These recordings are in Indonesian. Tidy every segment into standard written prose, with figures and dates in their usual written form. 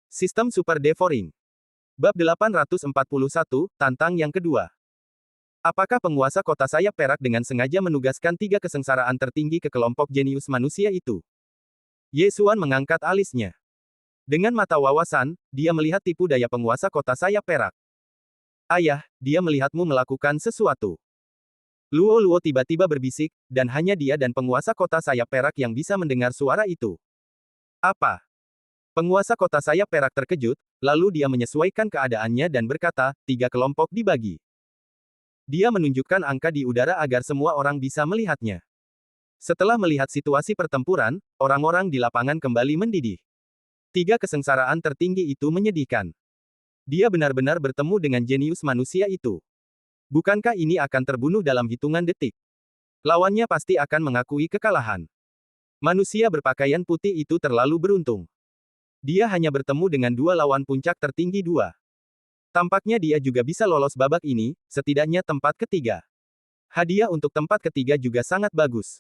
Sistem Super Devouring. Bab 841, Tantang yang kedua. Apakah penguasa kota sayap perak dengan sengaja menugaskan 3 kesengsaraan tertinggi ke kelompok jenius manusia itu? Ye Xuan mengangkat alisnya. Dengan mata wawasan, dia melihat tipu daya penguasa kota sayap perak. Ayah, dia melihatmu melakukan sesuatu. Luo Luo tiba-tiba berbisik, dan hanya dia dan penguasa kota sayap perak yang bisa mendengar suara itu. Apa? Penguasa kota sayap perak terkejut, lalu dia menyesuaikan keadaannya dan berkata, 3 kelompok dibagi. Dia menunjukkan angka di udara agar semua orang bisa melihatnya. Setelah melihat situasi pertempuran, orang-orang di lapangan kembali mendidih. 3 kesengsaraan tertinggi itu menyedihkan. Dia benar-benar bertemu dengan jenius manusia itu. Bukankah ini akan terbunuh dalam hitungan detik? Lawannya pasti akan mengakui kekalahan. Manusia berpakaian putih itu terlalu beruntung. Dia hanya bertemu dengan 2 lawan puncak tertinggi 2. Tampaknya dia juga bisa lolos babak ini, setidaknya tempat ketiga. Hadiah untuk tempat ketiga juga sangat bagus.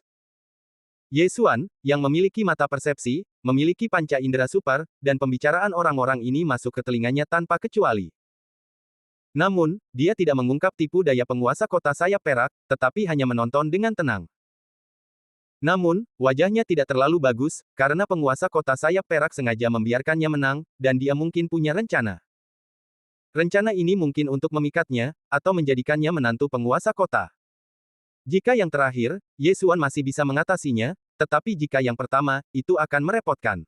Ye Xuan, yang memiliki mata persepsi, memiliki panca indera super, dan pembicaraan orang-orang ini masuk ke telinganya tanpa kecuali. Namun, dia tidak mengungkap tipu daya penguasa kota sayap perak, tetapi hanya menonton dengan tenang. Namun, wajahnya tidak terlalu bagus, karena penguasa kota sayap perak sengaja membiarkannya menang, dan dia mungkin punya rencana. Rencana ini mungkin untuk memikatnya, atau menjadikannya menantu penguasa kota. Jika yang terakhir, Ye Xuan masih bisa mengatasinya, tetapi jika yang pertama, itu akan merepotkan.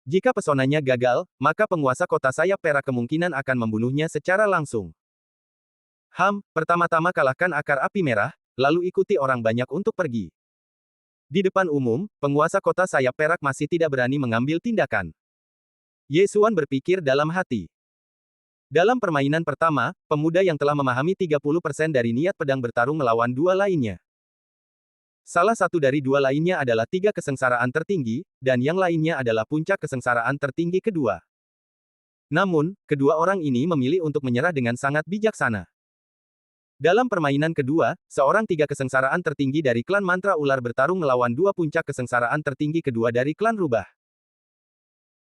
Jika pesonanya gagal, maka penguasa kota sayap perak kemungkinan akan membunuhnya secara langsung. Pertama-tama kalahkan akar api merah, lalu ikuti orang banyak untuk pergi. Di depan umum, penguasa kota sayap perak masih tidak berani mengambil tindakan. Ye Xuan berpikir dalam hati. Dalam permainan pertama, pemuda yang telah memahami 30% dari niat pedang bertarung melawan 2 lainnya. Salah satu dari 2 lainnya adalah 3 kesengsaraan tertinggi, dan yang lainnya adalah puncak kesengsaraan tertinggi kedua. Namun, kedua orang ini memilih untuk menyerah dengan sangat bijaksana. Dalam permainan kedua, seorang 3 kesengsaraan tertinggi dari klan mantra ular bertarung melawan 2 puncak kesengsaraan tertinggi kedua dari klan rubah.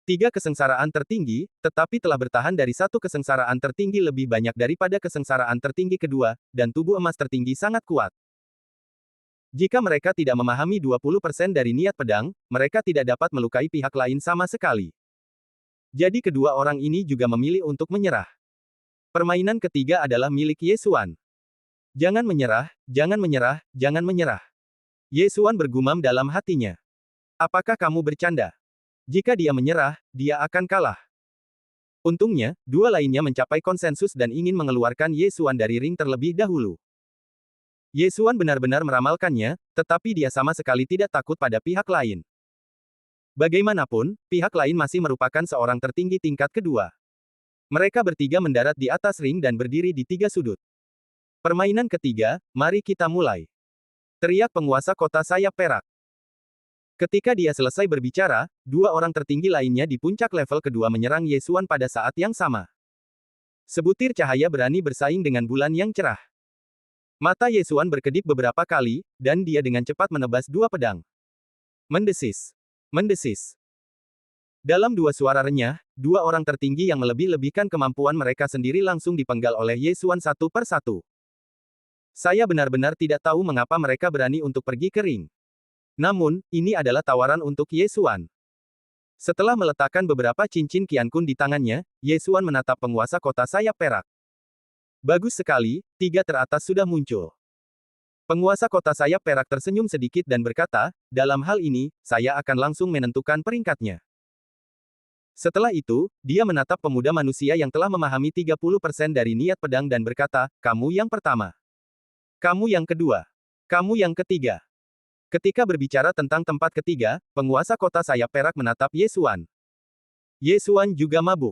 3 kesengsaraan tertinggi, tetapi telah bertahan dari 1 kesengsaraan tertinggi lebih banyak daripada kesengsaraan tertinggi kedua, dan tubuh emas tertinggi sangat kuat. Jika mereka tidak memahami 20% dari niat pedang, mereka tidak dapat melukai pihak lain sama sekali. Jadi kedua orang ini juga memilih untuk menyerah. Permainan ketiga adalah milik Ye Xuan. Jangan menyerah, jangan menyerah, jangan menyerah. Ye Xuan bergumam dalam hatinya. Apakah kamu bercanda? Jika dia menyerah, dia akan kalah. Untungnya, 2 lainnya mencapai konsensus dan ingin mengeluarkan Ye Xuan dari ring terlebih dahulu. Ye Xuan benar-benar meramalkannya, tetapi dia sama sekali tidak takut pada pihak lain. Bagaimanapun, pihak lain masih merupakan seorang tertinggi tingkat kedua. Mereka bertiga mendarat di atas ring dan berdiri di 3 sudut. Permainan ketiga, mari kita mulai. Teriak penguasa kota sayap perak. Ketika dia selesai berbicara, 2 orang tertinggi lainnya di puncak level kedua menyerang Ye Xuan pada saat yang sama. Sebutir cahaya berani bersaing dengan bulan yang cerah. Mata Ye Xuan berkedip beberapa kali, dan dia dengan cepat menebas 2 pedang. Mendesis. Mendesis. Dalam 2 suara renyah, 2 orang tertinggi yang melebih-lebihkan kemampuan mereka sendiri langsung dipenggal oleh Ye Xuan satu per satu. Saya benar-benar tidak tahu mengapa mereka berani untuk pergi ke ring. Namun, ini adalah tawaran untuk Ye Xuan. Setelah meletakkan beberapa cincin Qiankun di tangannya, Ye Xuan menatap penguasa kota sayap perak. Bagus sekali, 3 teratas sudah muncul. Penguasa kota sayap perak tersenyum sedikit dan berkata, dalam hal ini, saya akan langsung menentukan peringkatnya. Setelah itu, dia menatap pemuda manusia yang telah memahami 30% dari niat pedang dan berkata, kamu yang pertama. Kamu yang kedua. Kamu yang ketiga. Ketika berbicara tentang tempat ketiga, penguasa kota sayap perak menatap Ye Xuan. Ye Xuan juga mabuk.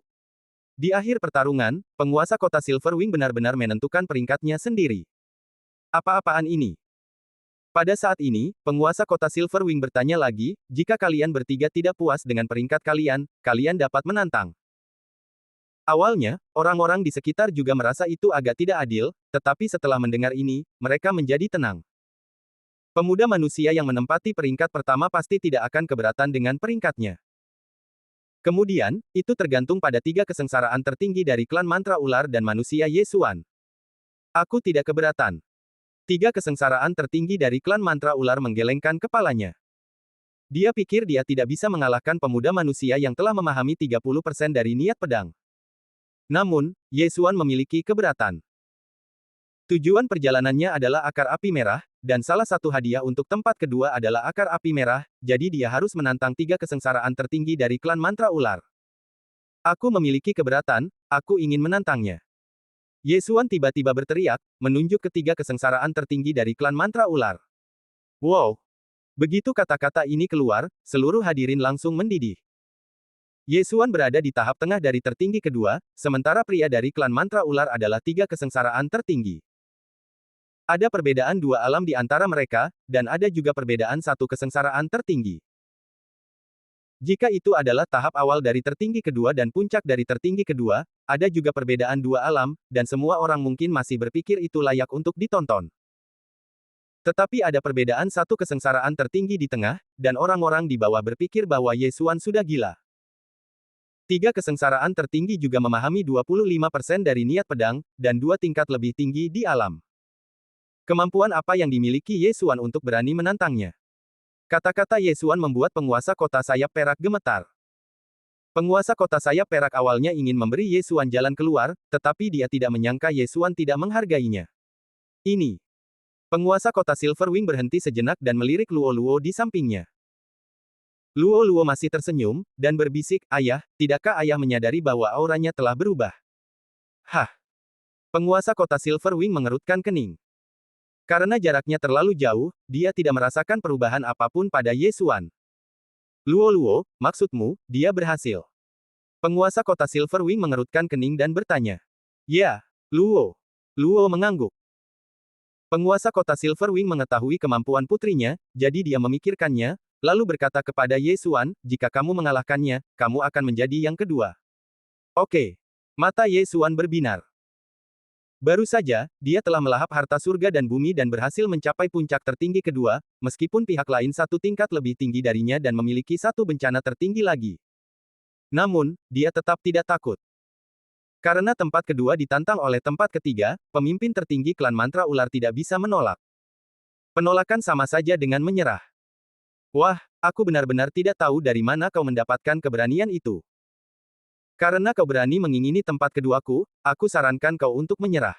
Di akhir pertarungan, penguasa kota Silverwing benar-benar menentukan peringkatnya sendiri. Apa-apaan ini? Pada saat ini, penguasa kota Silverwing bertanya lagi, jika kalian bertiga tidak puas dengan peringkat kalian, kalian dapat menantang. Awalnya, orang-orang di sekitar juga merasa itu agak tidak adil, tetapi setelah mendengar ini, mereka menjadi tenang. Pemuda manusia yang menempati peringkat pertama pasti tidak akan keberatan dengan peringkatnya. Kemudian, itu tergantung pada 3 kesengsaraan tertinggi dari klan mantra ular dan manusia Yesuan. Aku tidak keberatan. 3 kesengsaraan tertinggi dari klan mantra ular menggelengkan kepalanya. Dia pikir dia tidak bisa mengalahkan pemuda manusia yang telah memahami 30% dari niat pedang. Namun, Yesuan memiliki keberatan. Tujuan perjalanannya adalah akar api merah, dan salah satu hadiah untuk tempat kedua adalah akar api merah, jadi dia harus menantang 3 kesengsaraan tertinggi dari klan mantra ular. Aku memiliki keberatan, aku ingin menantangnya. Yesuan tiba-tiba berteriak, menunjuk ke 3 kesengsaraan tertinggi dari klan mantra ular. Wow! Begitu kata-kata ini keluar, seluruh hadirin langsung mendidih. Yesuan berada di tahap tengah dari tertinggi kedua, sementara pria dari klan mantra ular adalah 3 kesengsaraan tertinggi. Ada perbedaan 2 alam di antara mereka, dan ada juga perbedaan 1 kesengsaraan tertinggi. Jika itu adalah tahap awal dari tertinggi kedua dan puncak dari tertinggi kedua, ada juga perbedaan 2 alam, dan semua orang mungkin masih berpikir itu layak untuk ditonton. Tetapi ada perbedaan 1 kesengsaraan tertinggi di tengah, dan orang-orang di bawah berpikir bahwa Yesuan sudah gila. 3 kesengsaraan tertinggi juga memahami 25% dari niat pedang, dan 2 tingkat lebih tinggi di alam. Kemampuan apa yang dimiliki Yesuan untuk berani menantangnya? Kata-kata Yesuan membuat penguasa kota sayap perak gemetar. Penguasa kota sayap perak awalnya ingin memberi Yesuan jalan keluar, tetapi dia tidak menyangka Yesuan tidak menghargainya. Ini. Penguasa kota Silverwing berhenti sejenak dan melirik Luo Luo di sampingnya. Luo Luo masih tersenyum, dan berbisik, "Ayah, tidakkah ayah menyadari bahwa auranya telah berubah?" Hah? Penguasa kota Silverwing mengerutkan kening. Karena jaraknya terlalu jauh, dia tidak merasakan perubahan apapun pada Yesuan. Luo Luo, maksudmu, dia berhasil? Penguasa kota Silverwing mengerutkan kening dan bertanya. Ya, Luo. Luo mengangguk. Penguasa kota Silverwing mengetahui kemampuan putrinya, jadi dia memikirkannya, lalu berkata kepada Yesuan, jika kamu mengalahkannya, kamu akan menjadi yang kedua. Oke. Mata Yesuan berbinar. Baru saja, dia telah melahap harta surga dan bumi dan berhasil mencapai puncak tertinggi kedua, meskipun pihak lain 1 tingkat lebih tinggi darinya dan memiliki 1 bencana tertinggi lagi. Namun, dia tetap tidak takut. Karena tempat kedua ditantang oleh tempat ketiga, pemimpin tertinggi klan mantra ular tidak bisa menolak. Penolakan sama saja dengan menyerah. Wah, aku benar-benar tidak tahu dari mana kau mendapatkan keberanian itu. Karena kau berani mengingini tempat keduaku, aku sarankan kau untuk menyerah.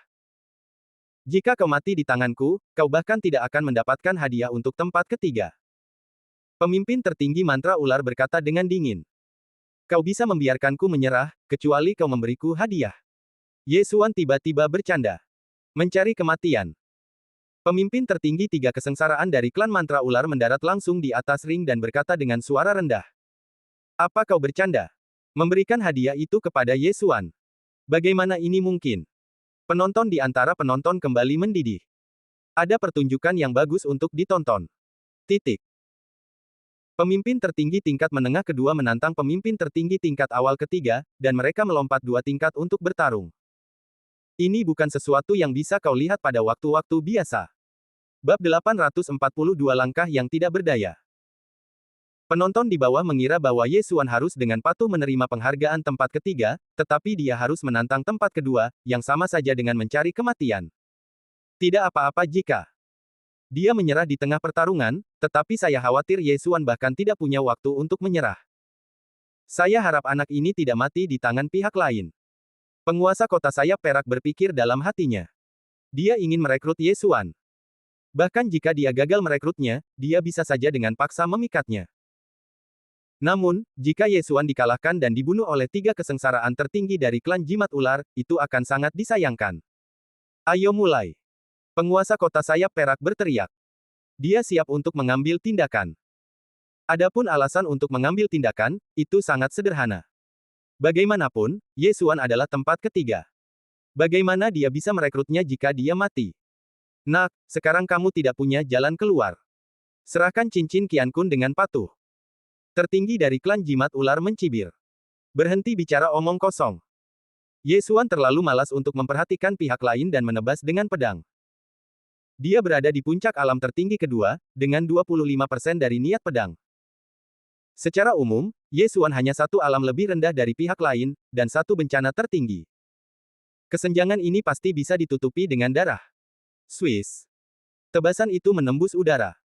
Jika kau mati di tanganku, kau bahkan tidak akan mendapatkan hadiah untuk tempat ketiga. Pemimpin tertinggi mantra ular berkata dengan dingin. Kau bisa membiarkanku menyerah, kecuali kau memberiku hadiah. Yesuan tiba-tiba bercanda. Mencari kematian. Pemimpin tertinggi 3 kesengsaraan dari klan mantra ular mendarat langsung di atas ring dan berkata dengan suara rendah. Apa kau bercanda? Memberikan hadiah itu kepada Yesuan. Bagaimana ini mungkin? Penonton di antara penonton kembali mendidih. Ada pertunjukan yang bagus untuk ditonton. Titik. Pemimpin tertinggi tingkat menengah kedua menantang pemimpin tertinggi tingkat awal ketiga, dan mereka melompat 2 tingkat untuk bertarung. Ini bukan sesuatu yang bisa kau lihat pada waktu-waktu biasa. Bab 842 langkah yang tidak berdaya. Penonton di bawah mengira bahwa Yesuan harus dengan patuh menerima penghargaan tempat ketiga, tetapi dia harus menantang tempat kedua, yang sama saja dengan mencari kematian. Tidak apa-apa jika dia menyerah di tengah pertarungan, tetapi saya khawatir Yesuan bahkan tidak punya waktu untuk menyerah. Saya harap anak ini tidak mati di tangan pihak lain. Penguasa kota sayap perak berpikir dalam hatinya. Dia ingin merekrut Yesuan. Bahkan jika dia gagal merekrutnya, dia bisa saja dengan paksa memikatnya. Namun, jika Yesuan dikalahkan dan dibunuh oleh 3 kesengsaraan tertinggi dari klan jimat ular, itu akan sangat disayangkan. Ayo mulai. Penguasa kota sayap perak berteriak. Dia siap untuk mengambil tindakan. Adapun alasan untuk mengambil tindakan, itu sangat sederhana. Bagaimanapun, Yesuan adalah tempat ketiga. Bagaimana dia bisa merekrutnya jika dia mati? Nak, sekarang kamu tidak punya jalan keluar. Serahkan cincin Qian Kun dengan patuh. Tertinggi dari klan jimat ular mencibir. Berhenti bicara omong kosong. Yesuan terlalu malas untuk memperhatikan pihak lain dan menebas dengan pedang. Dia berada di puncak alam tertinggi kedua, dengan 25% dari niat pedang. Secara umum, Yesuan hanya satu alam lebih rendah dari pihak lain, dan satu bencana tertinggi. Kesenjangan ini pasti bisa ditutupi dengan darah. Swiss. Tebasan itu menembus udara.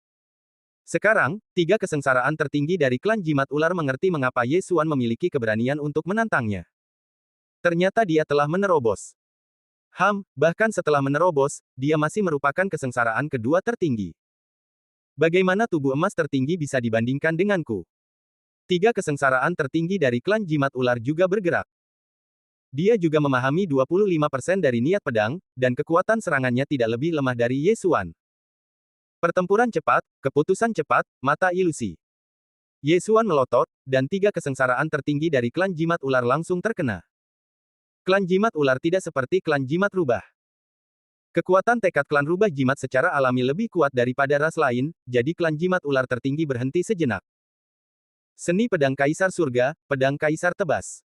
Sekarang, tiga kesengsaraan tertinggi dari klan jimat ular mengerti mengapa Yesuan memiliki keberanian untuk menantangnya. Ternyata dia telah menerobos. Bahkan setelah menerobos, dia masih merupakan kesengsaraan kedua tertinggi. Bagaimana tubuh emas tertinggi bisa dibandingkan denganku? Tiga kesengsaraan tertinggi dari klan jimat ular juga bergerak. Dia juga memahami 25% dari niat pedang, dan kekuatan serangannya tidak lebih lemah dari Yesuan. Pertempuran cepat, keputusan cepat, mata ilusi. Yesuan melotot, dan tiga kesengsaraan tertinggi dari klan jimat ular langsung terkena. Klan jimat ular tidak seperti klan jimat rubah. Kekuatan tekad klan rubah jimat secara alami lebih kuat daripada ras lain, jadi klan jimat ular tertinggi berhenti sejenak. Seni pedang kaisar surga, pedang kaisar tebas.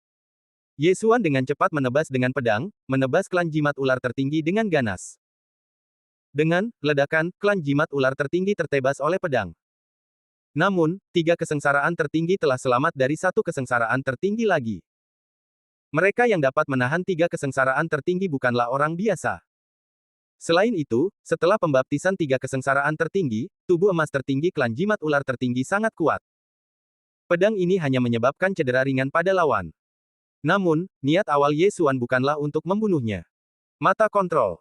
Yesuan dengan cepat menebas dengan pedang, menebas klan jimat ular tertinggi dengan ganas. Dengan ledakan, klan jimat ular tertinggi tertebas oleh pedang. Namun, tiga kesengsaraan tertinggi telah selamat dari satu kesengsaraan tertinggi lagi. Mereka yang dapat menahan tiga kesengsaraan tertinggi bukanlah orang biasa. Selain itu, setelah pembaptisan tiga kesengsaraan tertinggi, tubuh emas tertinggi klan jimat ular tertinggi sangat kuat. Pedang ini hanya menyebabkan cedera ringan pada lawan. Namun, niat awal Yesuan bukanlah untuk membunuhnya. Mata kontrol.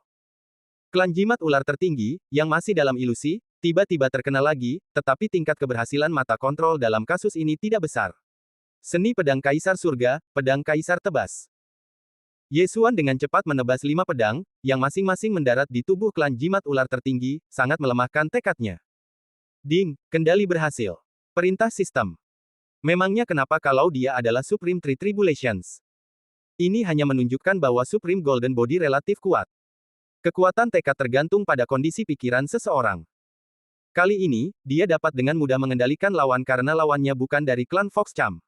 Klan jimat ular tertinggi, yang masih dalam ilusi, tiba-tiba terkena lagi, tetapi tingkat keberhasilan mata kontrol dalam kasus ini tidak besar. Seni pedang kaisar surga, pedang kaisar tebas. Yesuan dengan cepat menebas 5 pedang, yang masing-masing mendarat di tubuh klan jimat ular tertinggi, sangat melemahkan tekadnya. Ding, kendali berhasil. Perintah sistem. Memangnya kenapa kalau dia adalah Supreme Three Tribulations? Ini hanya menunjukkan bahwa Supreme Golden Body relatif kuat. Kekuatan tekad tergantung pada kondisi pikiran seseorang. Kali ini, dia dapat dengan mudah mengendalikan lawan karena lawannya bukan dari klan Fox Cham.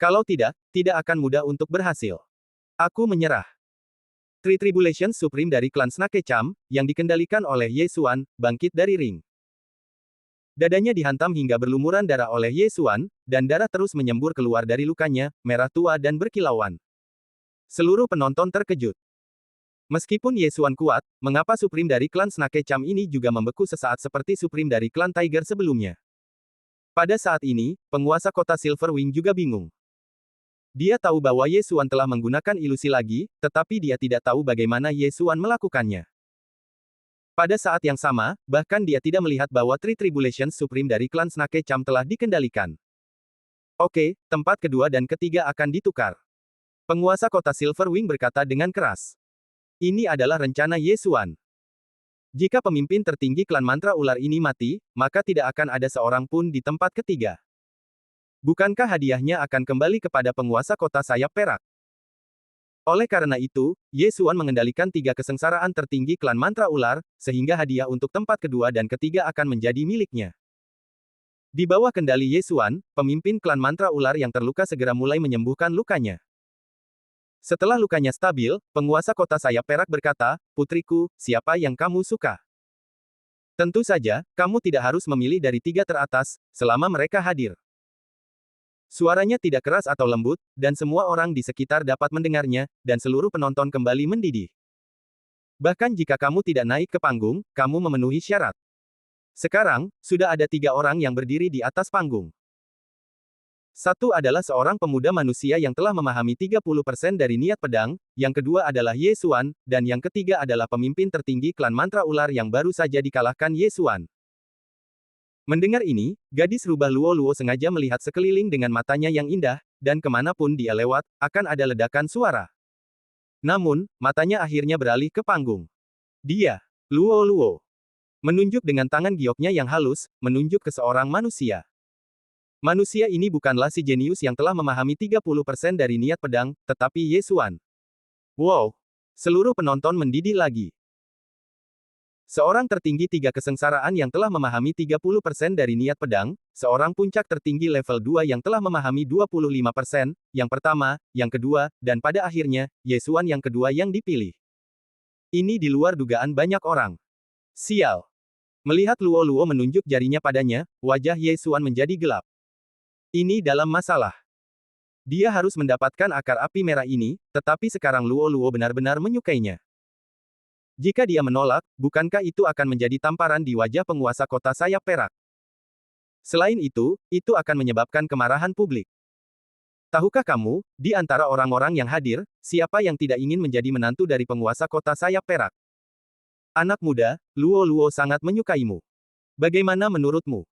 Kalau tidak, tidak akan mudah untuk berhasil. Aku menyerah. Three Tribulations Supreme dari klan Snake Cham, yang dikendalikan oleh Yesuan, bangkit dari ring. Dadanya dihantam hingga berlumuran darah oleh Yesuan, dan darah terus menyembur keluar dari lukanya, merah tua dan berkilauan. Seluruh penonton terkejut. Meskipun Yesuan kuat, mengapa Supreme dari klan Snake Cham ini juga membeku sesaat seperti Supreme dari klan Tiger sebelumnya? Pada saat ini, penguasa kota Silverwing juga bingung. Dia tahu bahwa Yesuan telah menggunakan ilusi lagi, tetapi dia tidak tahu bagaimana Yesuan melakukannya. Pada saat yang sama, bahkan dia tidak melihat bahwa Three Tribulations Supreme dari klan Snake Cham telah dikendalikan. Oke, tempat kedua dan ketiga akan ditukar. Penguasa kota Silverwing berkata dengan keras. Ini adalah rencana Yesuan. Jika pemimpin tertinggi klan mantra ular ini mati, maka tidak akan ada seorang pun di tempat ketiga. Bukankah hadiahnya akan kembali kepada penguasa kota sayap perak? Oleh karena itu, Yesuan mengendalikan tiga kesengsaraan tertinggi klan mantra ular, sehingga hadiah untuk tempat kedua dan ketiga akan menjadi miliknya. Di bawah kendali Yesuan, pemimpin klan mantra ular yang terluka segera mulai menyembuhkan lukanya. Setelah lukanya stabil, penguasa kota sayap perak berkata, "Putriku, siapa yang kamu suka?" Tentu saja, kamu tidak harus memilih dari tiga teratas, selama mereka hadir. Suaranya tidak keras atau lembut, dan semua orang di sekitar dapat mendengarnya, dan seluruh penonton kembali mendidih. Bahkan jika kamu tidak naik ke panggung, kamu memenuhi syarat. Sekarang, sudah ada 3 orang yang berdiri di atas panggung. Satu adalah seorang pemuda manusia yang telah memahami 30% dari niat pedang, yang kedua adalah Yesuan, dan yang ketiga adalah pemimpin tertinggi klan mantra ular yang baru saja dikalahkan Yesuan. Mendengar ini, gadis rubah Luo sengaja melihat sekeliling dengan matanya yang indah, dan kemanapun dia lewat, akan ada ledakan suara. Namun, matanya akhirnya beralih ke panggung. Dia, Luo, menunjuk dengan tangan gioknya yang halus, menunjuk ke seorang manusia. Manusia ini bukanlah si jenius yang telah memahami 30% dari niat pedang, tetapi Yesuan. Wow! Seluruh penonton mendidih lagi. Seorang tertinggi tiga kesengsaraan yang telah memahami 30% dari niat pedang, seorang puncak tertinggi level 2 yang telah memahami 25%, yang pertama, yang kedua, dan pada akhirnya, Yesuan yang kedua yang dipilih. Ini di luar dugaan banyak orang. Sial. Melihat Luo menunjuk jarinya padanya, wajah Yesuan menjadi gelap. Ini dalam masalah. Dia harus mendapatkan akar api merah ini, tetapi sekarang Luo Luo benar-benar menyukainya. Jika dia menolak, bukankah itu akan menjadi tamparan di wajah penguasa kota sayap perak? Selain itu akan menyebabkan kemarahan publik. Tahukah kamu, di antara orang-orang yang hadir, siapa yang tidak ingin menjadi menantu dari penguasa kota sayap perak? Anak muda, Luo Luo sangat menyukaimu. Bagaimana menurutmu?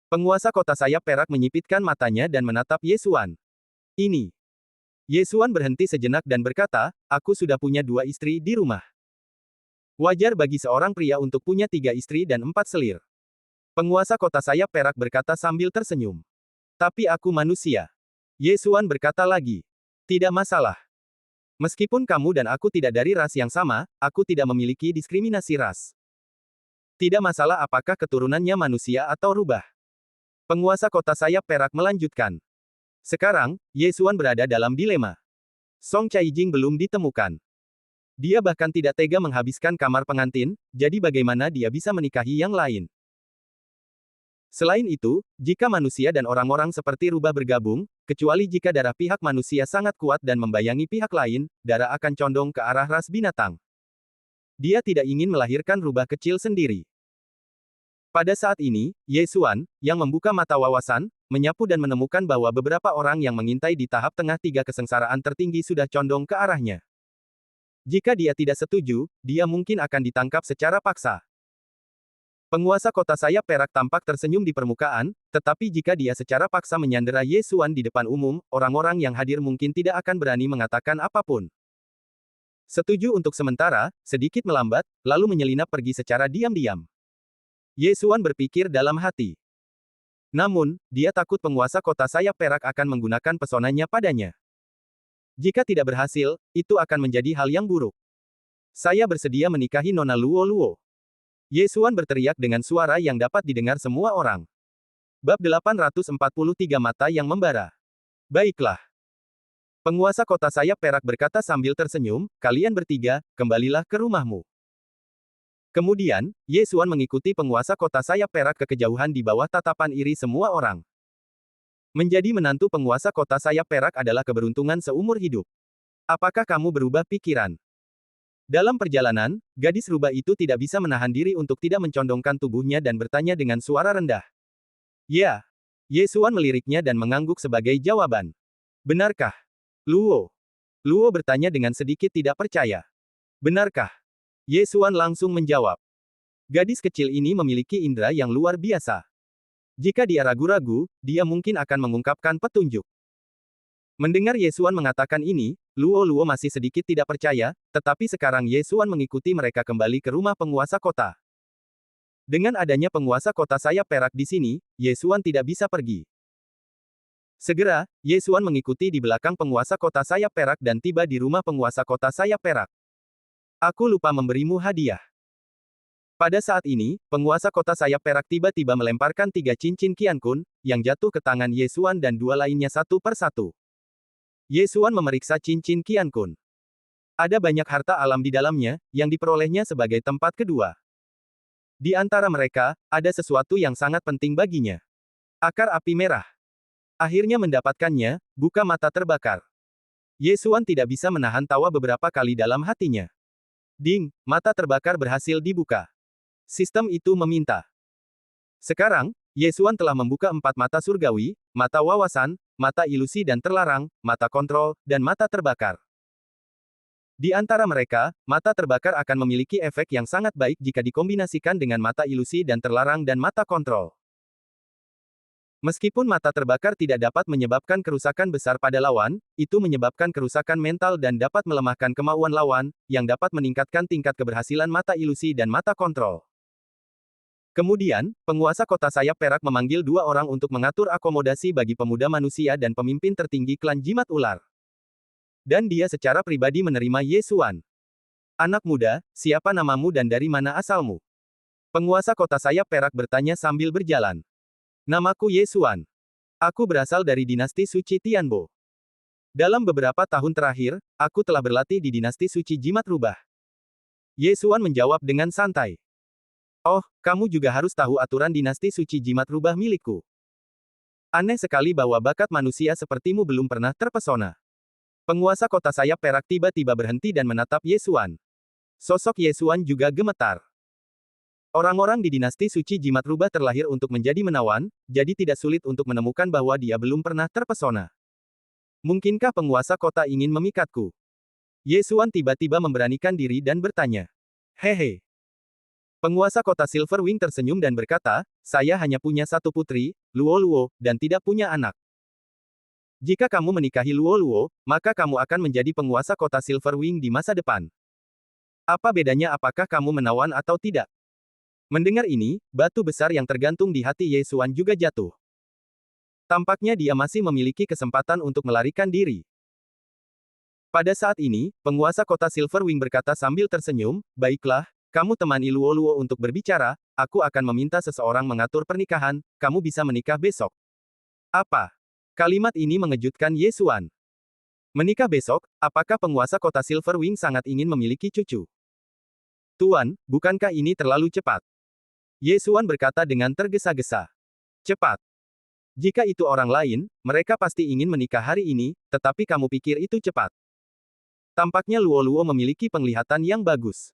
Penguasa kota sayap perak menyipitkan matanya dan menatap Ye Xuan. Ini. Ye Xuan berhenti sejenak dan berkata, aku sudah punya 2 istri di rumah. Wajar bagi seorang pria untuk punya 3 istri dan 4 selir. Penguasa kota sayap perak berkata sambil tersenyum. Tapi aku manusia. Ye Xuan berkata lagi. Tidak masalah. Meskipun kamu dan aku tidak dari ras yang sama, aku tidak memiliki diskriminasi ras. Tidak masalah apakah keturunannya manusia atau rubah. Penguasa kota sayap perak melanjutkan. Sekarang, Ye Xuan berada dalam dilema. Song Caijing belum ditemukan. Dia bahkan tidak tega menghabiskan kamar pengantin, jadi bagaimana dia bisa menikahi yang lain? Selain itu, jika manusia dan orang-orang seperti rubah bergabung, kecuali jika darah pihak manusia sangat kuat dan membayangi pihak lain, darah akan condong ke arah ras binatang. Dia tidak ingin melahirkan rubah kecil sendiri. Pada saat ini, Ye Xuan, yang membuka mata wawasan, menyapu dan menemukan bahwa beberapa orang yang mengintai di tahap tengah 3 kesengsaraan tertinggi sudah condong ke arahnya. Jika dia tidak setuju, dia mungkin akan ditangkap secara paksa. Penguasa kota sayap perak tampak tersenyum di permukaan, tetapi jika dia secara paksa menyandera Ye Xuan di depan umum, orang-orang yang hadir mungkin tidak akan berani mengatakan apapun. Setuju untuk sementara, sedikit melambat, lalu menyelinap pergi secara diam-diam. Ye Xuan berpikir dalam hati. Namun, dia takut penguasa kota sayap perak akan menggunakan pesonanya padanya. Jika tidak berhasil, itu akan menjadi hal yang buruk. Saya bersedia menikahi Nona Luo Luo. Ye Xuan berteriak dengan suara yang dapat didengar semua orang. Bab 843 Mata yang Membara. Baiklah. Penguasa kota sayap perak berkata sambil tersenyum, kalian bertiga, kembalilah ke rumahmu. Kemudian, Ye Xuan mengikuti penguasa kota sayap perak ke kejauhan di bawah tatapan iri semua orang. Menjadi menantu penguasa kota sayap perak adalah keberuntungan seumur hidup. Apakah kamu berubah pikiran? Dalam perjalanan, gadis rubah itu tidak bisa menahan diri untuk tidak mencondongkan tubuhnya dan bertanya dengan suara rendah. Ya. Ye Xuan meliriknya dan mengangguk sebagai jawaban. Benarkah? Luo. Luo bertanya dengan sedikit tidak percaya. Benarkah? Ye Xuan langsung menjawab. Gadis kecil ini memiliki indera yang luar biasa. Jika dia ragu-ragu, dia mungkin akan mengungkapkan petunjuk. Mendengar Ye Xuan mengatakan ini, Luo Luo masih sedikit tidak percaya, tetapi sekarang Ye Xuan mengikuti mereka kembali ke rumah penguasa kota. Dengan adanya penguasa kota sayap perak di sini, Ye Xuan tidak bisa pergi. Segera, Ye Xuan mengikuti di belakang penguasa kota sayap perak dan tiba di rumah penguasa kota sayap perak. Aku lupa memberimu hadiah. Pada saat ini, penguasa kota sayap perak tiba-tiba melemparkan 3 cincin Qiankun, yang jatuh ke tangan Ye Xuan dan 2 lainnya satu per satu. Ye Xuan memeriksa cincin Qiankun. Ada banyak harta alam di dalamnya, yang diperolehnya sebagai tempat kedua. Di antara mereka, ada sesuatu yang sangat penting baginya. Akar api merah. Akhirnya mendapatkannya, buka mata terbakar. Ye Xuan tidak bisa menahan tawa beberapa kali dalam hatinya. Ding, mata terbakar berhasil dibuka. Sistem itu meminta. Sekarang, Ye Xuan telah membuka 4 mata surgawi, mata wawasan, mata ilusi dan terlarang, mata kontrol, dan mata terbakar. Di antara mereka, mata terbakar akan memiliki efek yang sangat baik jika dikombinasikan dengan mata ilusi dan terlarang dan mata kontrol. Meskipun mata terbakar tidak dapat menyebabkan kerusakan besar pada lawan, itu menyebabkan kerusakan mental dan dapat melemahkan kemauan lawan, yang dapat meningkatkan tingkat keberhasilan mata ilusi dan mata kontrol. Kemudian, penguasa kota sayap perak memanggil 2 orang untuk mengatur akomodasi bagi pemuda manusia dan pemimpin tertinggi klan jimat ular. Dan dia secara pribadi menerima Ye Xuan. Anak muda, siapa namamu dan dari mana asalmu? Penguasa kota sayap perak bertanya sambil berjalan. Namaku Ye Xuan. Aku berasal dari dinasti suci Tianbo. Dalam beberapa tahun terakhir, aku telah berlatih di dinasti suci jimat rubah. Ye Xuan menjawab dengan santai. Oh, kamu juga harus tahu aturan dinasti suci jimat rubah milikku. Aneh sekali bahwa bakat manusia sepertimu belum pernah terpesona. Penguasa kota sayap perak tiba-tiba berhenti dan menatap Ye Xuan. Sosok Ye Xuan juga gemetar. Orang-orang di dinasti suci jimat rubah terlahir untuk menjadi menawan, jadi tidak sulit untuk menemukan bahwa dia belum pernah terpesona. Mungkinkah penguasa kota ingin memikatku? Ye Xuan tiba-tiba memberanikan diri dan bertanya. Hehe. Penguasa kota Silverwing tersenyum dan berkata, saya hanya punya satu putri, Luo Luo, dan tidak punya anak. Jika kamu menikahi Luo Luo, maka kamu akan menjadi penguasa kota Silverwing di masa depan. Apa bedanya apakah kamu menawan atau tidak? Mendengar ini, batu besar yang tergantung di hati Ye Xuan juga jatuh. Tampaknya dia masih memiliki kesempatan untuk melarikan diri. Pada saat ini, penguasa kota Silverwing berkata sambil tersenyum, baiklah, kamu temani Luo Luo untuk berbicara, aku akan meminta seseorang mengatur pernikahan, kamu bisa menikah besok. Apa? Kalimat ini mengejutkan Ye Xuan. Menikah besok, apakah penguasa kota Silverwing sangat ingin memiliki cucu? Tuan, bukankah ini terlalu cepat? Ye Xuan berkata dengan tergesa-gesa. Cepat. Jika itu orang lain, mereka pasti ingin menikah hari ini, tetapi kamu pikir itu cepat. Tampaknya Luo Luo memiliki penglihatan yang bagus.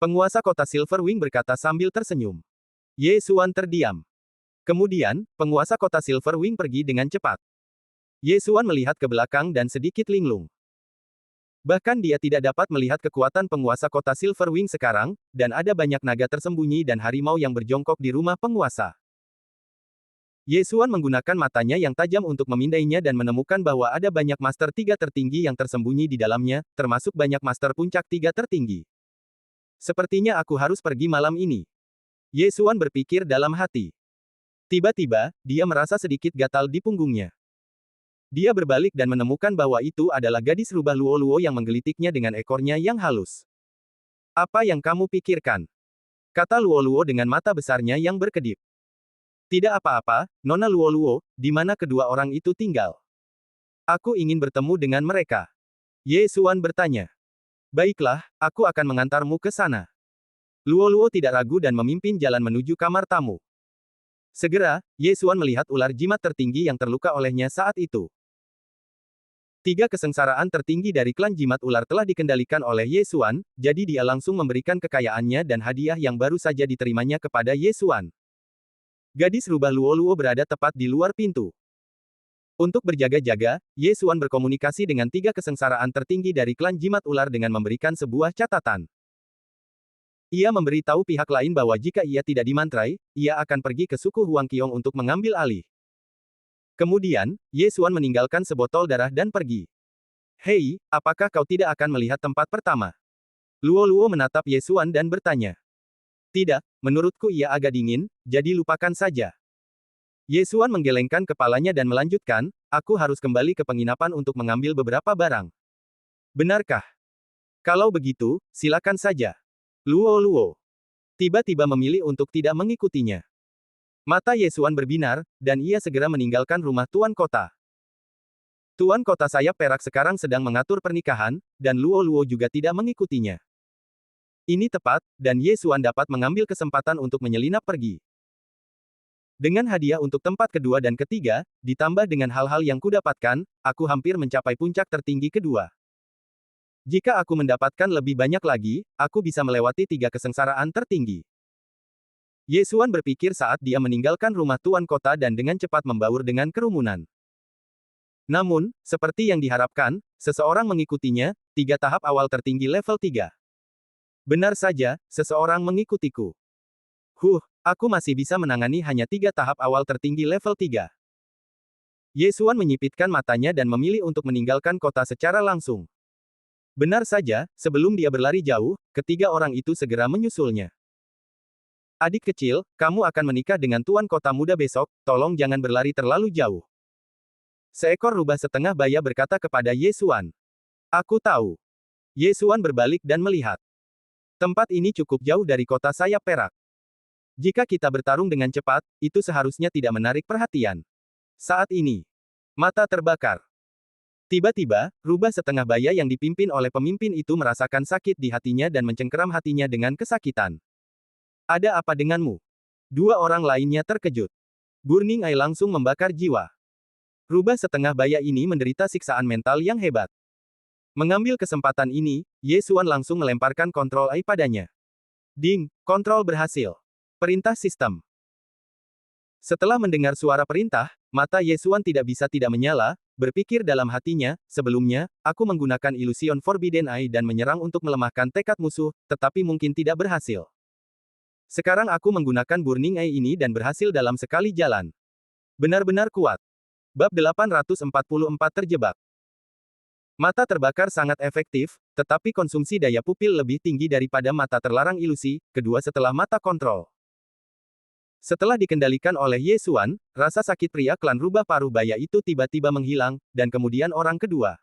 Penguasa kota Silverwing berkata sambil tersenyum. Ye Xuan terdiam. Kemudian, penguasa kota Silverwing pergi dengan cepat. Ye Xuan melihat ke belakang dan sedikit linglung. Bahkan dia tidak dapat melihat kekuatan penguasa kota Silverwing sekarang, dan ada banyak naga tersembunyi dan harimau yang berjongkok di rumah penguasa. Ye Xuan menggunakan matanya yang tajam untuk memindainya dan menemukan bahwa ada banyak Master 3 tertinggi yang tersembunyi di dalamnya, termasuk banyak Master Puncak 3 tertinggi. Sepertinya aku harus pergi malam ini. Ye Xuan berpikir dalam hati. Tiba-tiba, dia merasa sedikit gatal di punggungnya. Dia berbalik dan menemukan bahwa itu adalah gadis rubah Luo Luo yang menggelitiknya dengan ekornya yang halus. Apa yang kamu pikirkan? Kata Luo Luo dengan mata besarnya yang berkedip. Tidak apa-apa, Nona Luo Luo, di mana kedua orang itu tinggal? Aku ingin bertemu dengan mereka. Ye Xuan bertanya. Baiklah, aku akan mengantarmu ke sana. Luo Luo tidak ragu dan memimpin jalan menuju kamar tamu. Segera, Ye Xuan melihat ular jimat tertinggi yang terluka olehnya saat itu. 3 kesengsaraan tertinggi dari klan jimat ular telah dikendalikan oleh Ye Xuan, jadi dia langsung memberikan kekayaannya dan hadiah yang baru saja diterimanya kepada Ye Xuan. Gadis rubah Luo Luo berada tepat di luar pintu. Untuk berjaga-jaga, Ye Xuan berkomunikasi dengan 3 kesengsaraan tertinggi dari klan jimat ular dengan memberikan sebuah catatan. Ia memberitahu pihak lain bahwa jika ia tidak dimantrai, ia akan pergi ke suku Huang Qiong untuk mengambil alih. Kemudian, Ye Xuan meninggalkan sebotol darah dan pergi. Hei, apakah kau tidak akan melihat tempat pertama? Luo Luo menatap Ye Xuan dan bertanya. Tidak, menurutku ia agak dingin, jadi lupakan saja. Ye Xuan menggelengkan kepalanya dan melanjutkan, aku harus kembali ke penginapan untuk mengambil beberapa barang. Benarkah? Kalau begitu, silakan saja. Luo Luo tiba-tiba memilih untuk tidak mengikutinya. Mata Ye Xuan berbinar, dan ia segera meninggalkan rumah Tuan Kota. Tuan Kota sayap perak sekarang sedang mengatur pernikahan, dan Luo Luo juga tidak mengikutinya. Ini tepat, dan Ye Xuan dapat mengambil kesempatan untuk menyelinap pergi. Dengan hadiah untuk tempat kedua dan ketiga, ditambah dengan hal-hal yang kudapatkan, aku hampir mencapai puncak tertinggi kedua. Jika aku mendapatkan lebih banyak lagi, aku bisa melewati 3 kesengsaraan tertinggi. Ye Xuan berpikir saat dia meninggalkan rumah Tuan Kota dan dengan cepat membaur dengan kerumunan. Namun, seperti yang diharapkan, seseorang mengikutinya, 3 tahap awal tertinggi level 3. Benar saja, seseorang mengikutiku. Aku masih bisa menangani hanya 3 tahap awal tertinggi level 3. Ye Xuan menyipitkan matanya dan memilih untuk meninggalkan kota secara langsung. Benar saja, sebelum dia berlari jauh, ketiga orang itu segera menyusulnya. Adik kecil, kamu akan menikah dengan Tuan Kota Muda besok, tolong jangan berlari terlalu jauh. Seekor rubah setengah baya berkata kepada Ye Xuan. Aku tahu. Ye Xuan berbalik dan melihat. Tempat ini cukup jauh dari kota sayap perak. Jika kita bertarung dengan cepat, itu seharusnya tidak menarik perhatian. Saat ini, mata terbakar. Tiba-tiba, rubah setengah baya yang dipimpin oleh pemimpin itu merasakan sakit di hatinya dan mencengkeram hatinya dengan kesakitan. Ada apa denganmu? 2 orang lainnya terkejut. Burning Eye langsung membakar jiwa. Rubah setengah baya ini menderita siksaan mental yang hebat. Mengambil kesempatan ini, Ye Xuan langsung melemparkan kontrol Eye padanya. Ding, kontrol berhasil. Perintah sistem. Setelah mendengar suara perintah, mata Ye Xuan tidak bisa tidak menyala, berpikir dalam hatinya, sebelumnya, aku menggunakan ilusion Forbidden Eye dan menyerang untuk melemahkan tekad musuh, tetapi mungkin tidak berhasil. Sekarang aku menggunakan Burning Eye ini dan berhasil dalam sekali jalan. Benar-benar kuat. Bab 844 terjebak. Mata terbakar sangat efektif, tetapi konsumsi daya pupil lebih tinggi daripada mata terlarang ilusi, kedua setelah mata kontrol. Setelah dikendalikan oleh Ye Xuan, rasa sakit pria klan rubah paruh baya itu tiba-tiba menghilang, dan kemudian orang kedua.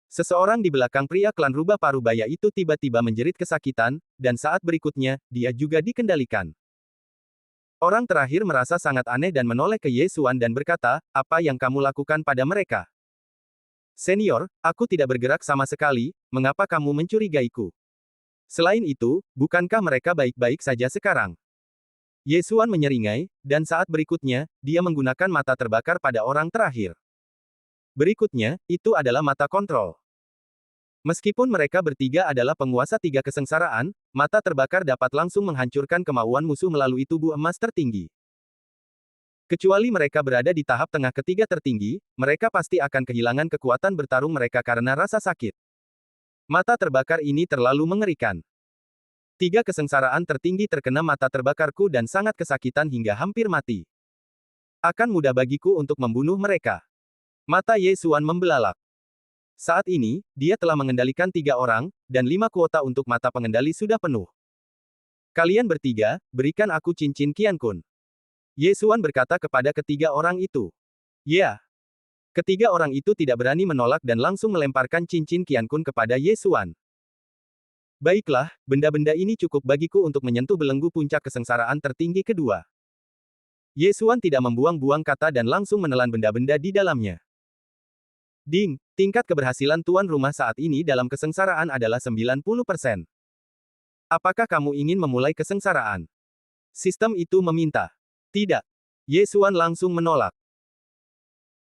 Seseorang di belakang pria klan rubah paruh baya itu tiba-tiba menjerit kesakitan, dan saat berikutnya, dia juga dikendalikan. Orang terakhir merasa sangat aneh dan menoleh ke Ye Xuan dan berkata, apa yang kamu lakukan pada mereka? Senior, aku tidak bergerak sama sekali, mengapa kamu mencurigaiku? Selain itu, bukankah mereka baik-baik saja sekarang? Ye Xuan menyeringai, dan saat berikutnya, dia menggunakan mata terbakar pada orang terakhir. Berikutnya, itu adalah mata kontrol. Meskipun mereka bertiga adalah penguasa tiga kesengsaraan, mata terbakar dapat langsung menghancurkan kemauan musuh melalui tubuh emas tertinggi. Kecuali mereka berada di tahap tengah ketiga tertinggi, mereka pasti akan kehilangan kekuatan bertarung mereka karena rasa sakit. Mata terbakar ini terlalu mengerikan. Tiga kesengsaraan tertinggi terkena mata terbakarku dan sangat kesakitan hingga hampir mati. Akan mudah bagiku untuk membunuh mereka. Mata Ye Xuan membelalak. Saat ini, dia telah mengendalikan 3 orang, dan 5 kuota untuk mata pengendali sudah penuh. Kalian bertiga, berikan aku cincin Qian Kun. Ye Xuan berkata kepada ketiga orang itu. Ya. Ketiga orang itu tidak berani menolak dan langsung melemparkan cincin Qian Kun kepada Ye Xuan. Baiklah, benda-benda ini cukup bagiku untuk menyentuh belenggu puncak kesengsaraan tertinggi kedua. Ye Xuan tidak membuang-buang kata dan langsung menelan benda-benda di dalamnya. Ding, tingkat keberhasilan tuan rumah saat ini dalam kesengsaraan adalah 90%. Apakah kamu ingin memulai kesengsaraan? Sistem itu meminta. Tidak. Ye Xuan langsung menolak.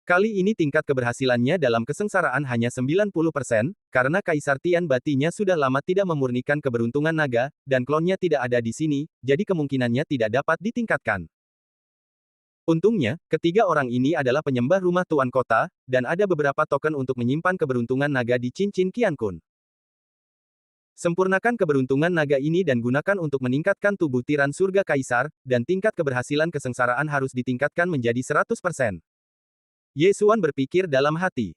Kali ini tingkat keberhasilannya dalam kesengsaraan hanya 90%, karena Kaisar Tian Batinya sudah lama tidak memurnikan keberuntungan naga, dan klonnya tidak ada di sini, jadi kemungkinannya tidak dapat ditingkatkan. Untungnya, ketiga orang ini adalah penyembah rumah tuan kota, dan ada beberapa token untuk menyimpan keberuntungan naga di cincin Qian Kun. Sempurnakan keberuntungan naga ini dan gunakan untuk meningkatkan tubuh tiran surga kaisar, dan tingkat keberhasilan kesengsaraan harus ditingkatkan menjadi 100%. Ye Xuan berpikir dalam hati.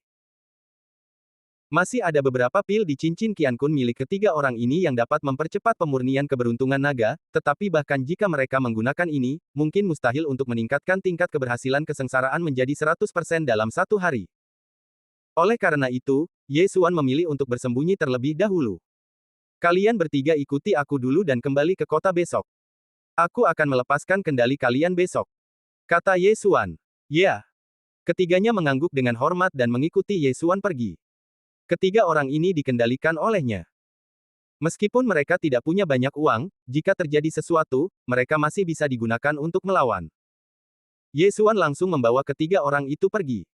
Masih ada beberapa pil di cincin Qian Kun milik ketiga orang ini yang dapat mempercepat pemurnian keberuntungan naga, tetapi bahkan jika mereka menggunakan ini, mungkin mustahil untuk meningkatkan tingkat keberhasilan kesengsaraan menjadi 100% dalam satu hari. Oleh karena itu, Ye Xuan memilih untuk bersembunyi terlebih dahulu. Kalian bertiga ikuti aku dulu dan kembali ke kota besok. Aku akan melepaskan kendali kalian besok. Kata Ye Xuan. Ya. Ketiganya mengangguk dengan hormat dan mengikuti Ye Xuan pergi. Ketiga orang ini dikendalikan olehnya. Meskipun mereka tidak punya banyak uang, jika terjadi sesuatu, mereka masih bisa digunakan untuk melawan. Ye Xuan langsung membawa ketiga orang itu pergi.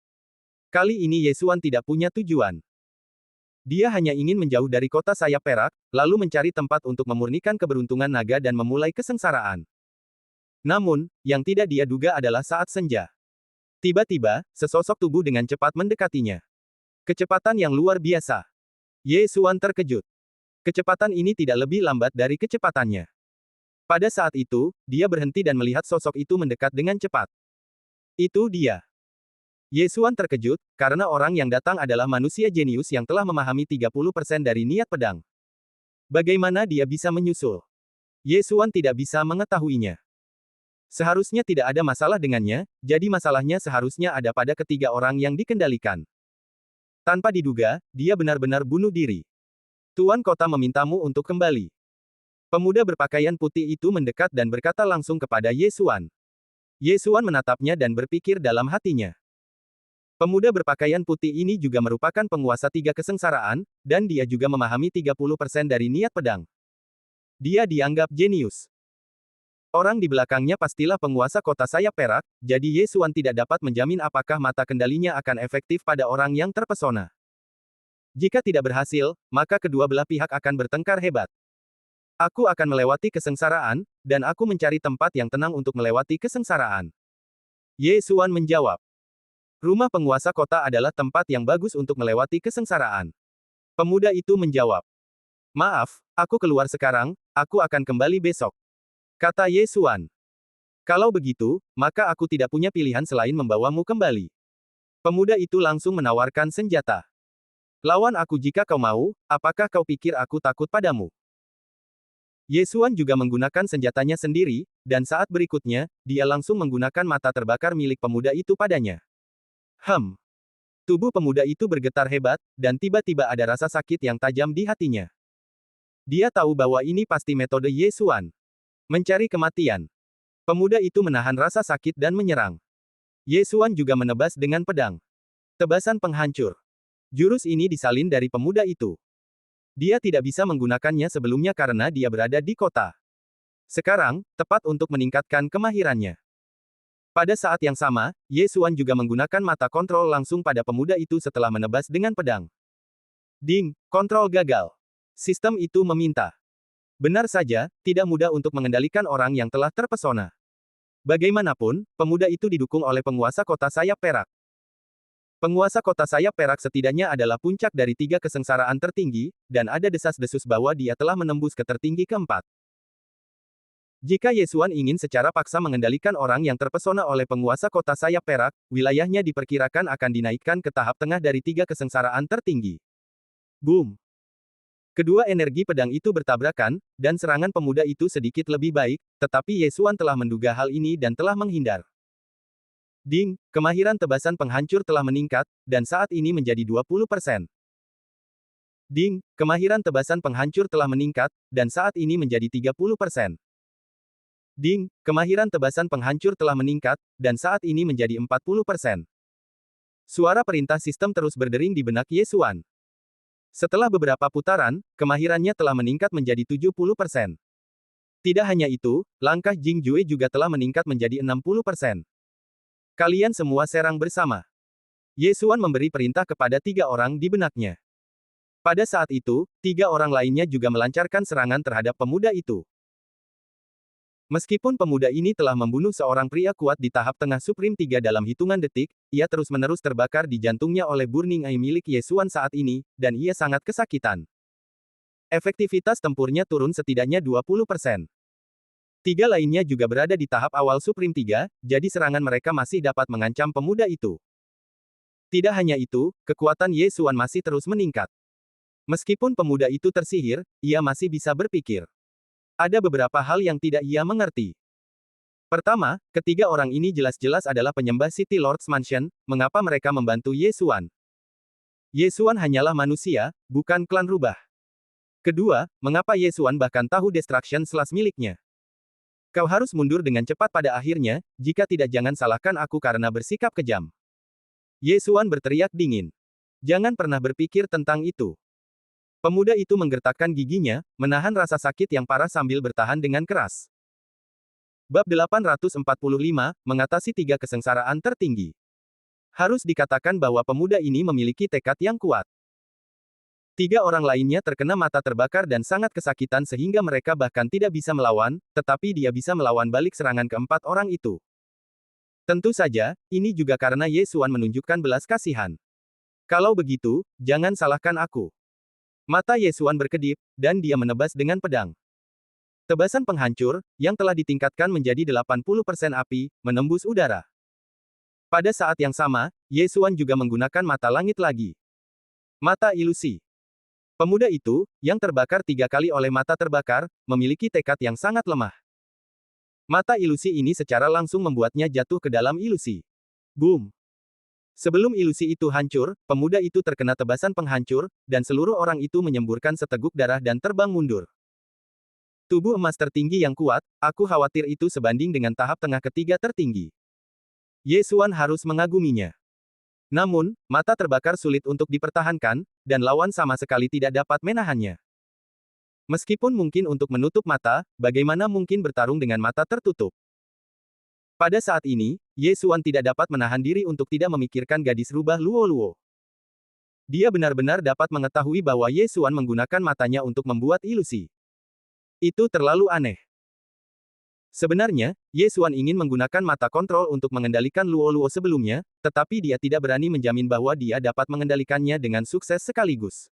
Kali ini Ye Xuan tidak punya tujuan. Dia hanya ingin menjauh dari kota sayap perak, lalu mencari tempat untuk memurnikan keberuntungan naga dan memulai kesengsaraan. Namun, yang tidak dia duga adalah saat senja. Tiba-tiba, sesosok tubuh dengan cepat mendekatinya. Kecepatan yang luar biasa. Ye Xuan terkejut. Kecepatan ini tidak lebih lambat dari kecepatannya. Pada saat itu, dia berhenti dan melihat sosok itu mendekat dengan cepat. Itu dia. Ye Xuan terkejut, karena orang yang datang adalah manusia jenius yang telah memahami 30% dari niat pedang. Bagaimana dia bisa menyusul? Ye Xuan tidak bisa mengetahuinya. Seharusnya tidak ada masalah dengannya, jadi masalahnya seharusnya ada pada ketiga orang yang dikendalikan. Tanpa diduga, dia benar-benar bunuh diri. Tuan kota memintamu untuk kembali. Pemuda berpakaian putih itu mendekat dan berkata langsung kepada Ye Xuan. Ye Xuan menatapnya dan berpikir dalam hatinya. Pemuda berpakaian putih ini juga merupakan penguasa tiga kesengsaraan, dan dia juga memahami 30% dari niat pedang. Dia dianggap jenius. Orang di belakangnya pastilah penguasa kota sayap perak, jadi Ye Xuan tidak dapat menjamin apakah mata kendalinya akan efektif pada orang yang terpesona. Jika tidak berhasil, maka kedua belah pihak akan bertengkar hebat. Aku akan melewati kesengsaraan, dan aku mencari tempat yang tenang untuk melewati kesengsaraan. Ye Xuan menjawab. Rumah penguasa kota adalah tempat yang bagus untuk melewati kesengsaraan. Pemuda itu menjawab. Maaf, aku keluar sekarang, aku akan kembali besok. Kata Ye Xuan. Kalau begitu, maka aku tidak punya pilihan selain membawamu kembali. Pemuda itu langsung menawarkan senjata. Lawan aku jika kau mau, apakah kau pikir aku takut padamu? Ye Xuan juga menggunakan senjatanya sendiri, dan saat berikutnya, dia langsung menggunakan mata terbakar milik pemuda itu padanya. Tubuh pemuda itu bergetar hebat, dan tiba-tiba ada rasa sakit yang tajam di hatinya. Dia tahu bahwa ini pasti metode Ye Xuan. Mencari kematian. Pemuda itu menahan rasa sakit dan menyerang. Ye Xuan juga menebas dengan pedang. Tebasan penghancur. Jurus ini disalin dari pemuda itu. Dia tidak bisa menggunakannya sebelumnya karena dia berada di kota. Sekarang, tepat untuk meningkatkan kemahirannya. Pada saat yang sama, Ye Xuan juga menggunakan mata kontrol langsung pada pemuda itu setelah menebas dengan pedang. Ding, kontrol gagal. Sistem itu meminta. Benar saja, tidak mudah untuk mengendalikan orang yang telah terpesona. Bagaimanapun, pemuda itu didukung oleh penguasa kota sayap perak. Penguasa kota sayap perak setidaknya adalah puncak dari 3 kesengsaraan tertinggi, dan ada desas-desus bahwa dia telah menembus ke tertinggi keempat. Jika Ye Xuan ingin secara paksa mengendalikan orang yang terpesona oleh penguasa kota sayap perak, wilayahnya diperkirakan akan dinaikkan ke tahap tengah dari 3 kesengsaraan tertinggi. Boom! Kedua energi pedang itu bertabrakan, dan serangan pemuda itu sedikit lebih baik, tetapi Ye Xuan telah menduga hal ini dan telah menghindar. Ding, kemahiran tebasan penghancur telah meningkat, dan saat ini menjadi 20%. Ding, kemahiran tebasan penghancur telah meningkat, dan saat ini menjadi 30%. Ding, kemahiran tebasan penghancur telah meningkat, dan saat ini menjadi 40%. Suara perintah sistem terus berdering di benak Ye Xuan. Setelah beberapa putaran, kemahirannya telah meningkat menjadi 70%. Tidak hanya itu, langkah Jing Jue juga telah meningkat menjadi 60%. Kalian semua serang bersama. Ye Xuan memberi perintah kepada 3 orang di benaknya. Pada saat itu, 3 orang lainnya juga melancarkan serangan terhadap pemuda itu. Meskipun pemuda ini telah membunuh seorang pria kuat di tahap tengah Supreme 3 dalam hitungan detik, ia terus-menerus terbakar di jantungnya oleh Burning Eye milik Ye Xuan saat ini, dan ia sangat kesakitan. Efektivitas tempurnya turun setidaknya 20%. 3 lainnya juga berada di tahap awal Supreme 3, jadi serangan mereka masih dapat mengancam pemuda itu. Tidak hanya itu, kekuatan Ye Xuan masih terus meningkat. Meskipun pemuda itu tersihir, ia masih bisa berpikir. Ada beberapa hal yang tidak ia mengerti. Pertama, ketiga orang ini jelas-jelas adalah penyembah City Lord's Mansion, mengapa mereka membantu Ye Xuan? Ye Xuan hanyalah manusia, bukan klan rubah. Kedua, mengapa Ye Xuan bahkan tahu Destruction Slash miliknya? Kau harus mundur dengan cepat pada akhirnya, jika tidak jangan salahkan aku karena bersikap kejam. Ye Xuan berteriak dingin. Jangan pernah berpikir tentang itu. Pemuda itu menggertakkan giginya, menahan rasa sakit yang parah sambil bertahan dengan keras. Bab 845, mengatasi 3 kesengsaraan tertinggi. Harus dikatakan bahwa pemuda ini memiliki tekad yang kuat. 3 orang lainnya terkena mata terbakar dan sangat kesakitan sehingga mereka bahkan tidak bisa melawan, tetapi dia bisa melawan balik serangan keempat orang itu. Tentu saja, ini juga karena Ye Xuan menunjukkan belas kasihan. Kalau begitu, jangan salahkan aku. Mata Ye Xuan berkedip, dan dia menebas dengan pedang. Tebasan penghancur, yang telah ditingkatkan menjadi 80% api, menembus udara. Pada saat yang sama, Ye Xuan juga menggunakan mata langit lagi. Mata ilusi. Pemuda itu, yang terbakar 3 kali oleh mata terbakar, memiliki tekad yang sangat lemah. Mata ilusi ini secara langsung membuatnya jatuh ke dalam ilusi. Boom! Sebelum ilusi itu hancur, pemuda itu terkena tebasan penghancur, dan seluruh orang itu menyemburkan seteguk darah dan terbang mundur. Tubuh emas tertinggi yang kuat, aku khawatir itu sebanding dengan tahap tengah ketiga tertinggi. Ye Xuan harus mengaguminya. Namun, mata terbakar sulit untuk dipertahankan, dan lawan sama sekali tidak dapat menahannya. Meskipun mungkin untuk menutup mata, bagaimana mungkin bertarung dengan mata tertutup? Pada saat ini, Ye Xuan tidak dapat menahan diri untuk tidak memikirkan gadis rubah Luo Luo. Dia benar-benar dapat mengetahui bahwa Ye Xuan menggunakan matanya untuk membuat ilusi. Itu terlalu aneh. Sebenarnya, Ye Xuan ingin menggunakan mata kontrol untuk mengendalikan Luo Luo sebelumnya, tetapi dia tidak berani menjamin bahwa dia dapat mengendalikannya dengan sukses sekaligus.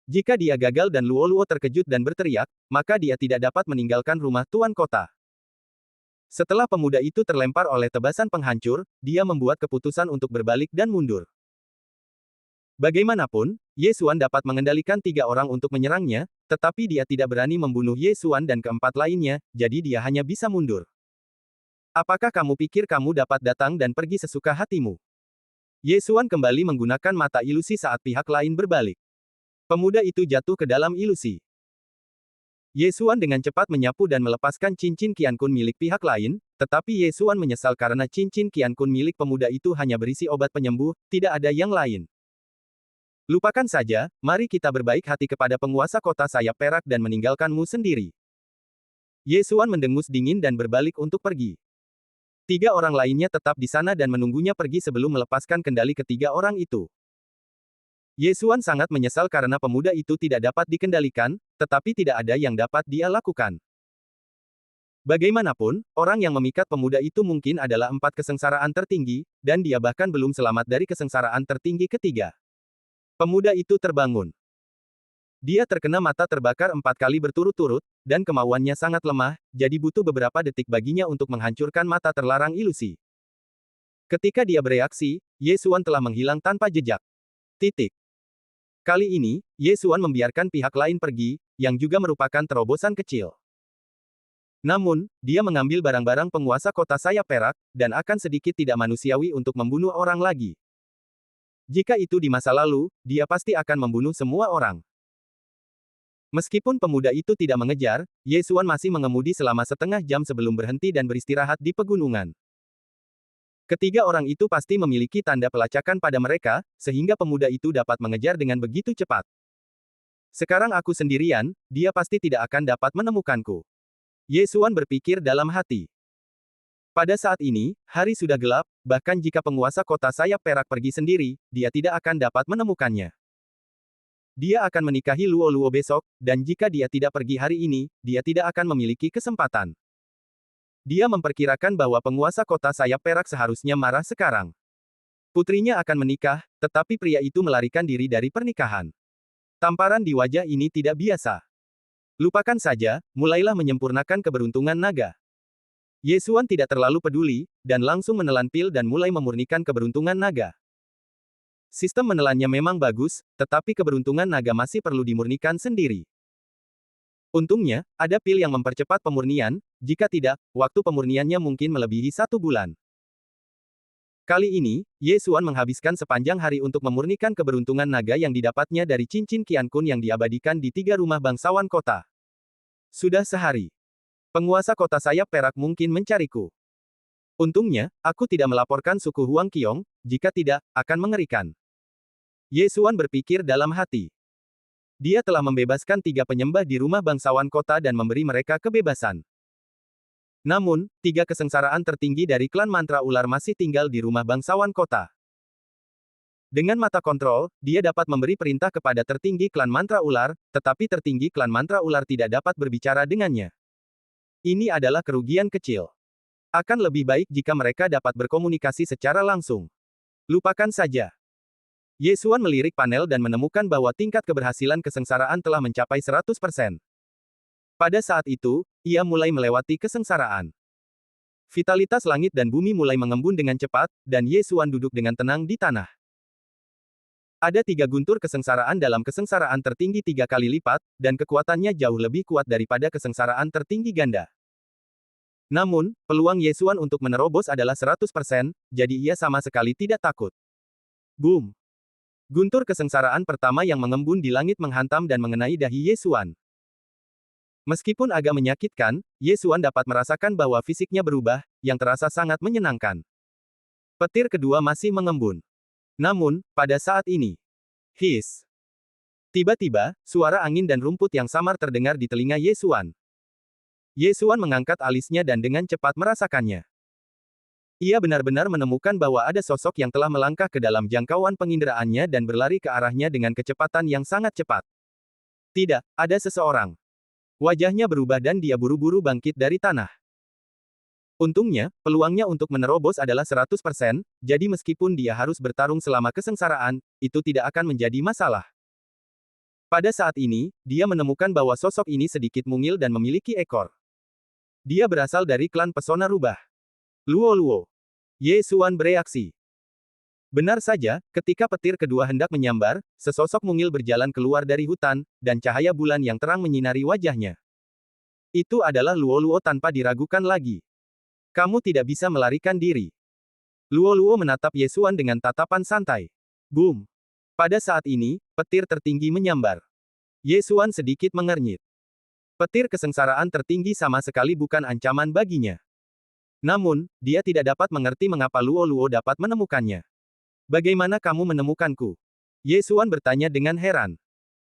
Jika dia gagal dan Luo Luo terkejut dan berteriak, maka dia tidak dapat meninggalkan rumah tuan kota. Setelah pemuda itu terlempar oleh tebasan penghancur, dia membuat keputusan untuk berbalik dan mundur. Bagaimanapun, Ye Xuan dapat mengendalikan 3 orang untuk menyerangnya, tetapi dia tidak berani membunuh Ye Xuan dan keempat lainnya, jadi dia hanya bisa mundur. Apakah kamu pikir kamu dapat datang dan pergi sesuka hatimu? Ye Xuan kembali menggunakan mata ilusi saat pihak lain berbalik. Pemuda itu jatuh ke dalam ilusi. Ye Xuan dengan cepat menyapu dan melepaskan cincin Qiankun milik pihak lain, tetapi Ye Xuan menyesal karena cincin Qiankun milik pemuda itu hanya berisi obat penyembuh, tidak ada yang lain. Lupakan saja, mari kita berbaik hati kepada penguasa kota sayap perak dan meninggalkanmu sendiri. Ye Xuan mendengus dingin dan berbalik untuk pergi. 3 orang lainnya tetap di sana dan menunggunya pergi sebelum melepaskan kendali ketiga orang itu. Ye Xuan sangat menyesal karena pemuda itu tidak dapat dikendalikan, tetapi tidak ada yang dapat dia lakukan. Bagaimanapun, orang yang memikat pemuda itu mungkin adalah 4 kesengsaraan tertinggi, dan dia bahkan belum selamat dari kesengsaraan tertinggi ketiga. Pemuda itu terbangun. Dia terkena mata terbakar 4 kali berturut-turut, dan kemauannya sangat lemah, jadi butuh beberapa detik baginya untuk menghancurkan mata terlarang ilusi. Ketika dia bereaksi, Ye Xuan telah menghilang tanpa jejak. Titik. Kali ini, Ye Xuan membiarkan pihak lain pergi, yang juga merupakan terobosan kecil. Namun, dia mengambil barang-barang penguasa kota sayap perak, dan akan sedikit tidak manusiawi untuk membunuh orang lagi. Jika itu di masa lalu, dia pasti akan membunuh semua orang. Meskipun pemuda itu tidak mengejar, Ye Xuan masih mengemudi selama setengah jam sebelum berhenti dan beristirahat di pegunungan. Ketiga orang itu pasti memiliki tanda pelacakan pada mereka, sehingga pemuda itu dapat mengejar dengan begitu cepat. Sekarang aku sendirian, dia pasti tidak akan dapat menemukanku. Ye Xuan berpikir dalam hati. Pada saat ini, hari sudah gelap, bahkan jika penguasa kota sayap perak pergi sendiri, dia tidak akan dapat menemukannya. Dia akan menikahi Luo Luo besok, dan jika dia tidak pergi hari ini, dia tidak akan memiliki kesempatan. Dia memperkirakan bahwa penguasa kota sayap perak seharusnya marah sekarang. Putrinya akan menikah, tetapi pria itu melarikan diri dari pernikahan. Tamparan di wajah ini tidak biasa. Lupakan saja, mulailah menyempurnakan keberuntungan naga. Ye Xuan tidak terlalu peduli, dan langsung menelan pil dan mulai memurnikan keberuntungan naga. Sistem menelannya memang bagus, tetapi keberuntungan naga masih perlu dimurnikan sendiri. Untungnya, ada pil yang mempercepat pemurnian, jika tidak, waktu pemurniannya mungkin melebihi 1 bulan. Kali ini, Ye Xuan menghabiskan sepanjang hari untuk memurnikan keberuntungan naga yang didapatnya dari cincin Qiankun yang diabadikan di 3 rumah bangsawan kota. Sudah sehari. Penguasa kota sayap perak mungkin mencariku. Untungnya, aku tidak melaporkan suku Huang Qiong, jika tidak, akan mengerikan. Ye Xuan berpikir dalam hati. Dia telah membebaskan 3 penyembah di rumah bangsawan kota dan memberi mereka kebebasan. Namun, 3 kesengsaraan tertinggi dari klan mantra ular masih tinggal di rumah bangsawan kota. Dengan mata kontrol, dia dapat memberi perintah kepada tertinggi klan mantra ular, tetapi tertinggi klan mantra ular tidak dapat berbicara dengannya. Ini adalah kerugian kecil. Akan lebih baik jika mereka dapat berkomunikasi secara langsung. Lupakan saja. Ye Xuan melirik panel dan menemukan bahwa tingkat keberhasilan kesengsaraan telah mencapai 100%. Pada saat itu, ia mulai melewati kesengsaraan. Vitalitas langit dan bumi mulai mengembun dengan cepat, dan Ye Xuan duduk dengan tenang di tanah. Ada 3 guntur kesengsaraan dalam kesengsaraan tertinggi 3 kali lipat, dan kekuatannya jauh lebih kuat daripada kesengsaraan tertinggi ganda. Namun, peluang Ye Xuan untuk menerobos adalah 100%, jadi ia sama sekali tidak takut. Boom! Guntur kesengsaraan pertama yang mengembun di langit menghantam dan mengenai dahi Ye Xuan. Meskipun agak menyakitkan, Ye Xuan dapat merasakan bahwa fisiknya berubah, yang terasa sangat menyenangkan. Petir kedua masih mengembun. Namun, pada saat ini, hiss. Tiba-tiba, suara angin dan rumput yang samar terdengar di telinga Ye Xuan. Ye Xuan mengangkat alisnya dan dengan cepat merasakannya. Ia benar-benar menemukan bahwa ada sosok yang telah melangkah ke dalam jangkauan penginderaannya dan berlari ke arahnya dengan kecepatan yang sangat cepat. Tidak, ada seseorang. Wajahnya berubah dan dia buru-buru bangkit dari tanah. Untungnya, peluangnya untuk menerobos adalah 100%, jadi meskipun dia harus bertarung selama kesengsaraan, itu tidak akan menjadi masalah. Pada saat ini, dia menemukan bahwa sosok ini sedikit mungil dan memiliki ekor. Dia berasal dari klan pesona rubah. Luo Luo. Ye Xuan bereaksi. Benar saja, ketika petir kedua hendak menyambar, sesosok mungil berjalan keluar dari hutan, dan cahaya bulan yang terang menyinari wajahnya. Itu adalah Luo Luo tanpa diragukan lagi. Kamu tidak bisa melarikan diri. Luo Luo menatap Ye Xuan dengan tatapan santai. Boom. Pada saat ini, petir tertinggi menyambar. Ye Xuan sedikit mengernyit. Petir kesengsaraan tertinggi sama sekali bukan ancaman baginya. Namun, dia tidak dapat mengerti mengapa Luo Luo dapat menemukannya. Bagaimana kamu menemukanku? Ye Xuan bertanya dengan heran.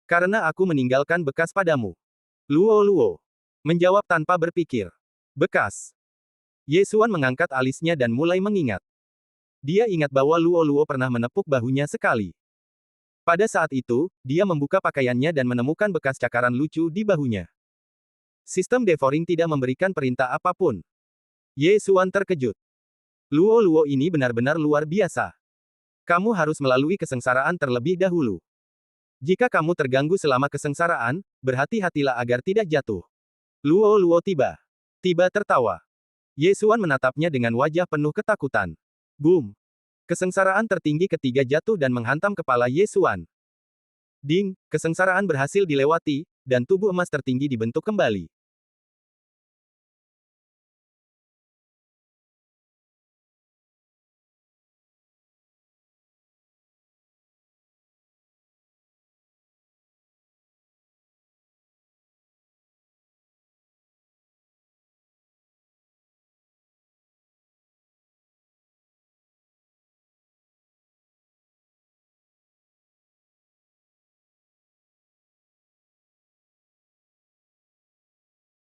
Karena aku meninggalkan bekas padamu. Luo Luo menjawab tanpa berpikir. Bekas. Ye Xuan mengangkat alisnya dan mulai mengingat. Dia ingat bahwa Luo Luo pernah menepuk bahunya sekali. Pada saat itu, dia membuka pakaiannya dan menemukan bekas cakaran lucu di bahunya. Sistem devouring tidak memberikan perintah apapun. Ye Xuan terkejut. Luo Luo ini benar-benar luar biasa. Kamu harus melalui kesengsaraan terlebih dahulu. Jika kamu terganggu selama kesengsaraan, berhati-hatilah agar tidak jatuh. Luo Luo tiba tertawa. Ye Xuan menatapnya dengan wajah penuh ketakutan. Boom. Kesengsaraan tertinggi ketiga jatuh dan menghantam kepala Ye Xuan. Ding, kesengsaraan berhasil dilewati, dan tubuh emas tertinggi dibentuk kembali.